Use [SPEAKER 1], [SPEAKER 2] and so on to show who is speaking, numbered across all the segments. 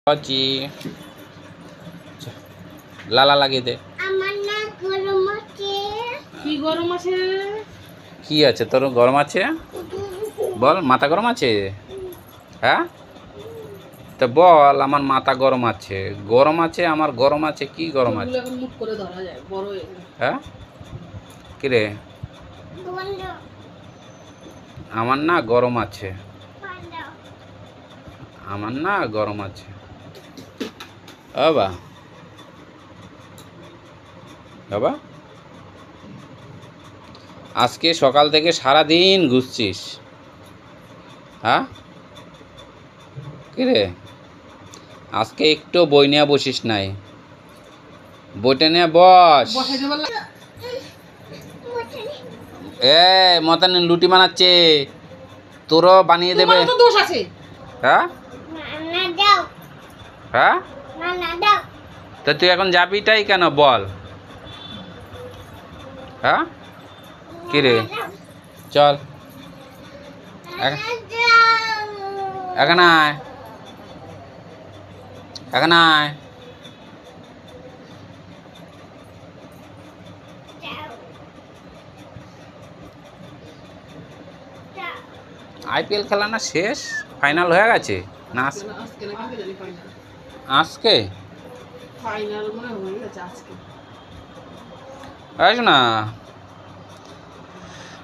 [SPEAKER 1] ची लाला লাগিয়ে দে কি আছে তোর গরম আছে বল মাথা গরম আছে হ্যাঁ তো বল আমার মাথা গরম আছে আমার গরম আছে কি গরম আছে হ্যাঁ কি রে আমার না গরম আছে আমার না গরম আছে বাবা বাবা আজকে সকাল থেকে সারা দিন ঘুরছিস হ্যাঁ কি রে আজকে একটু বই নিয়ে বসিস নাই বইটা নিয়ে বস এ মতন লুটি বানাচ্ছে তোরও বানিয়ে দেবে হ্যাঁ হ্যাঁ তা তুই এখন যাবিটাই কেন বল হ্যাঁ কি রে চল এখন আয় এখন আয় আইপিএল খেলা না শেষ ফাইনাল হয়ে গেছে না আজকে আস না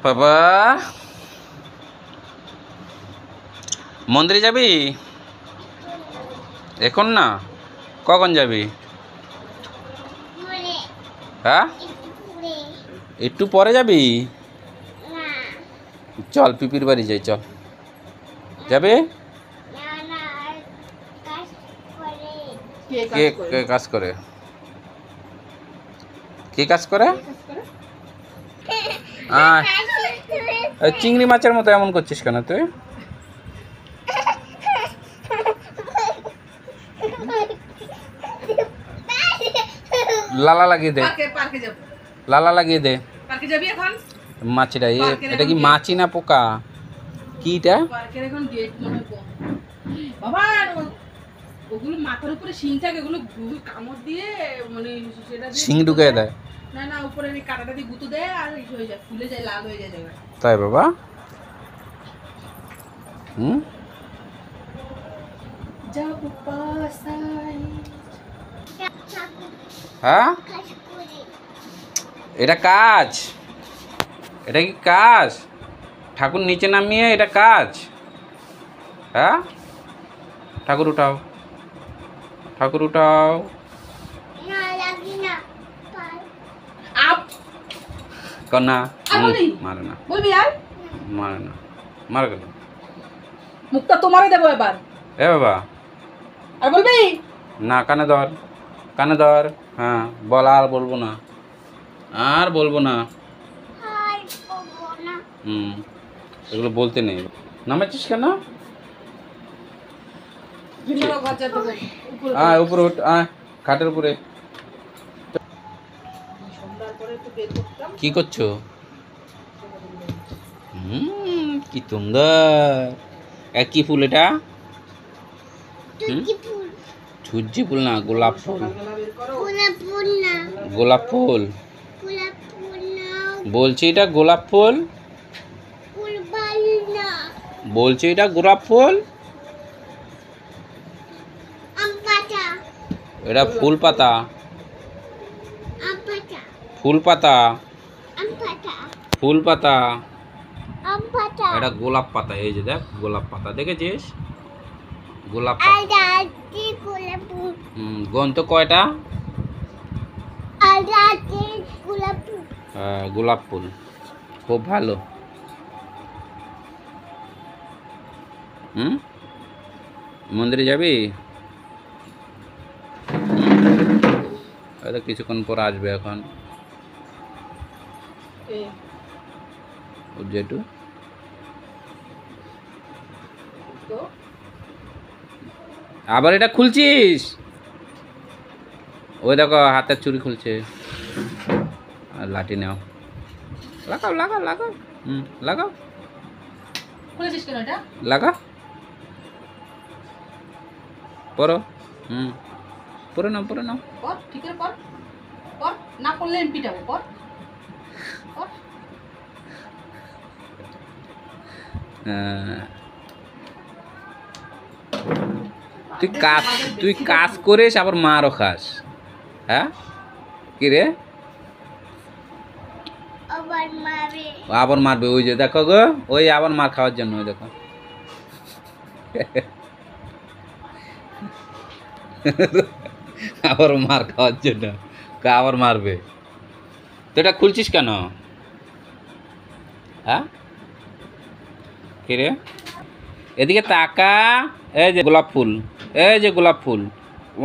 [SPEAKER 1] বাবা মন্দিরে যাবি এখন না কখন যাবি হ্যাঁ একটু পরে যাবি চল পিপির বাড়ি যাই চল যাবে কে কে কাজ করে কে কাজ করে চিংড়ি মাছের মতো এমন করছিস কেন তুই লালা লাগিয়ে দে লালা লাগিয়ে দে মাছিটা এটা কি মাছি না পোকা কি এটা
[SPEAKER 2] বাবা ওগুলো মাথার উপরে শিং থাকে ওগুলো কামড় দিয়ে মানে সেটা
[SPEAKER 1] শিং ঢুকে দেয়
[SPEAKER 2] না না উপরে ওই কাঁটাটা দিয়ে গুঁতো দেয় আর হয়ে যায় ফুলে যায় লাল হয়ে যায় জায়গা
[SPEAKER 1] তাই বাবা
[SPEAKER 2] যাব পাসাই
[SPEAKER 1] হ্যাঁ এটা কাজ এটা কি কাজ ঠাকুর নিচে নামিয়ে এটা কাজ হ্যাঁ ঠাকুর উঠাও ঠাকুর উঠাও কন্যা মারে না
[SPEAKER 2] বলবি আর
[SPEAKER 1] মারে না মার গেল
[SPEAKER 2] মুখটা তোমারই দেবো এবার
[SPEAKER 1] এ বাবা
[SPEAKER 2] আর বলবি
[SPEAKER 1] না কানে ধর হ্যাঁ বল আর বলবো না এগুলো বলতে নেই নামাচ্ছিস কেন আয় উপরে উঠ আয় খাটের উপরে কি করছো কি সুন্দর কি ফুল এটা সূর্যি ফুল না গোলাপ ফুল গোলাপ ফুল বলছি এটা গোলাপ ফুল বলছি এটা গোলাপ ফুল এটা ফুল পাতা এটা গোলাপ পাতা এই যে দেখ গোলাপ পাতা দেখেছিস গোলাপ পাতা গন্ধ কয়টা গোলাপ ফুল খুব ভালো মন্দিরে যাবি হয়তো কিছুক্ষণ পর আসবে এখন জেঠু আবার এটা খুলছিস ওই দেখো হাতের চুড়ি খুলছে আর লাঠি নাও লাগাও লাগাও লাগাও লাগাও
[SPEAKER 2] খুলেছিস কেন এটা
[SPEAKER 1] লাগা পড়ো পরে নাও পরে নাও।
[SPEAKER 2] কর, ঠিক আছে কর, কর, না করলে আমি পিটাবো, কর, কর।
[SPEAKER 1] তুই কাজ করিস আবার মারও খাস, হ্যাঁ? কি রে? আবার মারবে, ওই যে দেখো গো, ওই আবার মার খাওয়ার জন্য, ওই দেখো। আবার মার খাওয়ার জন্য আবার মারবে। তো এটা খুলছিস কেন, হ্যাঁ? কি রে? এদিকে তাকা। এই যে গোলাপ ফুল, এই যে গোলাপ ফুল।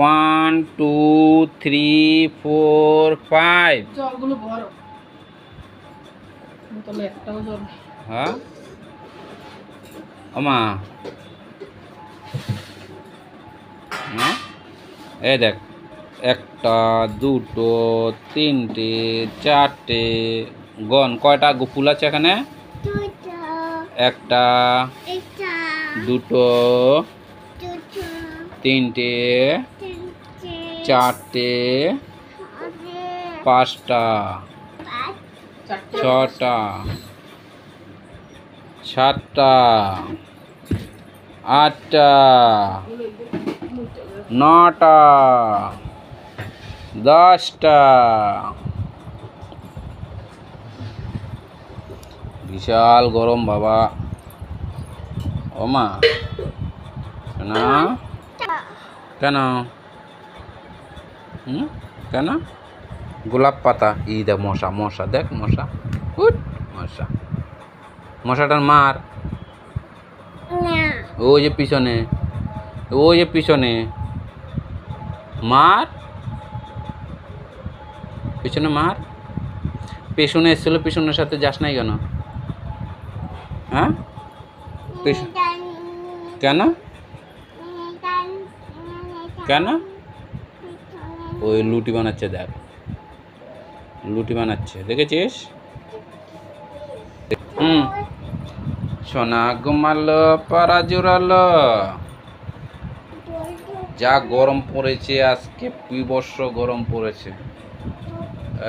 [SPEAKER 1] 1 2 3 4 5।
[SPEAKER 2] জলগুলো বড় বোতলে একটাও জল নেই।
[SPEAKER 1] হ্যাঁ ওমা, হ্যাঁ এই দেখ, 1 2 3 4 গন কয়টা ফুল আছে এখানে? 1 2 3 4 5 6 7 8 9 10 বিশাল গরম বাবা। ওমা না কেন? কেন? গোলাপ পাতা। ই দেখ মশা, মশা দেখ, মশা, উঠ মশা, মশাটার মার। ওই যে পিছনে, ওই যে পিছনে মার, পিছনে মার। পেছনে এসেছিল, পিছনের সাথে যাস নাই কেন? হ্যাঁ কেন? কেন? ওই লুটি বানাচ্ছে, দেখ লুটি বানাচ্ছে, দেখেছিস? সোনা ঘুমালো, পাড়া জোড়ালো। যা গরম পড়েছে আজকে, বিভৎস গরম পড়েছে।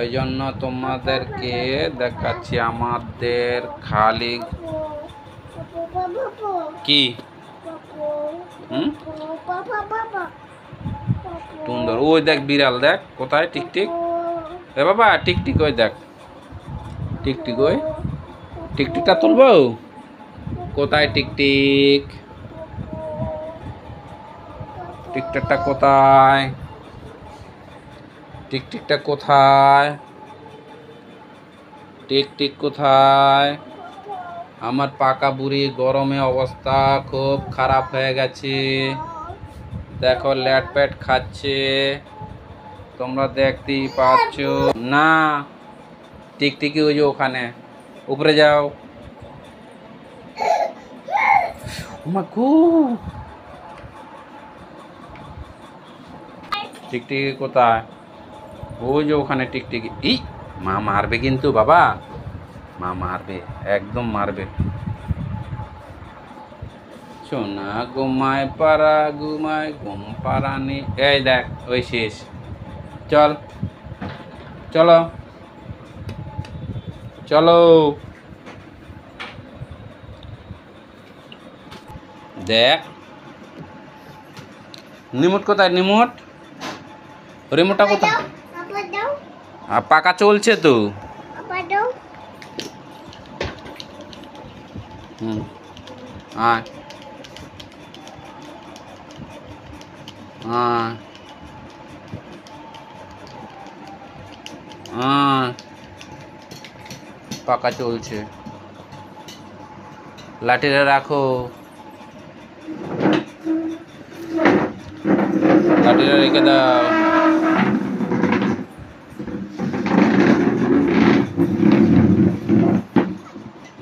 [SPEAKER 1] এই জন্য তোমাদেরকে দেখাচ্ছি আমাদের খালি কি সুন্দর। ওই দেখ বিড়াল, দেখ কোথায় টিকটিক। এ বাবা টিকটিক, ওই দেখ টিকটিক, ওই টিকটিকটা তুলবো। কোথায় টিকটিক? টিকটিকটা কোথায়? টিকটিকটা কোথায়? টিকটিক কোথায়? আমার পাকা বুড়ি গরমে অবস্থা খুব খারাপ হয়ে গেছে। দেখো ল্যাট প্যাট খাচ্ছে, তোমরা দেখতেই পাচ্ছ না। টিকটিকি ওই যে ওখানে, উপরে যাও। টিকটিকি কোথায়? ওই যে ওখানে টিকটিকি। ই মা মারবে কিন্তু বাবা, মা মারবে, একদম মারবে। সোনা ঘুমায় পাড়া, ঘুমায় ঘুম পাড়ানি। এই দেখ ওই শেষ। চল চলো চলো। দেখ রিমোট কোথায়? রিমোট, রিমোটটা কোথায়? পাকা চলছে তো। আয় আয় আয়, পাকা চলছে। লাঠিটা রাখো, লাঠিটা রেখে দাও।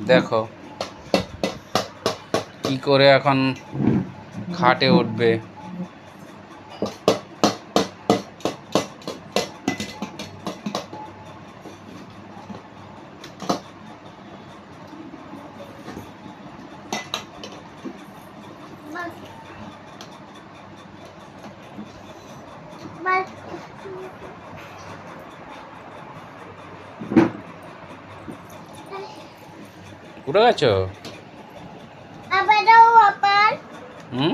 [SPEAKER 1] দেখো কি করে এখন খাটে উঠবে। উঠে গেছো? হুম,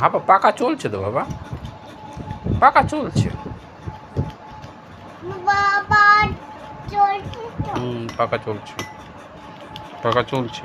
[SPEAKER 1] হাঁপা পাকা চলছে তো বাবা, পাকা চলছে। হুম, পাকা চলছে, পাকা চলছে।